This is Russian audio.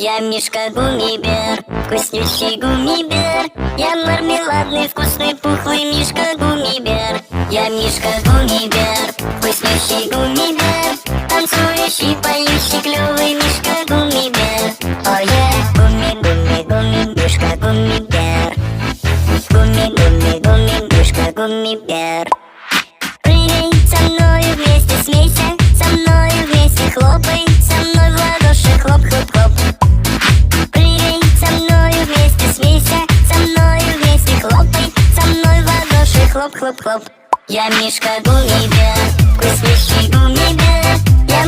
Я Мишка Гуммибер, вкуснющий гуммибер. Я мармеладный, вкусный, пухлый Мишка Гуммибер. Я Мишка Гуммибер, вкуснющий гуммибер. Танцующий, поющий, клёвый Мишка Гуммибер. Ое, гумми, гумми, гумми, Мишка Гуммибер. Гумми, гумми, гумми, Мишка Гуммибер. Прыгай со мною вместе, смейся, со мною вместе хлопай, со мной в ладоши хлоп-хлоп-хлоп. Прыгай со мною вместе, смейся, со мною вместе хлопай, со мной в ладоши хлоп-хлоп-хлоп. Я Мишка Гуммибер, вкуснющий гуммибер. Я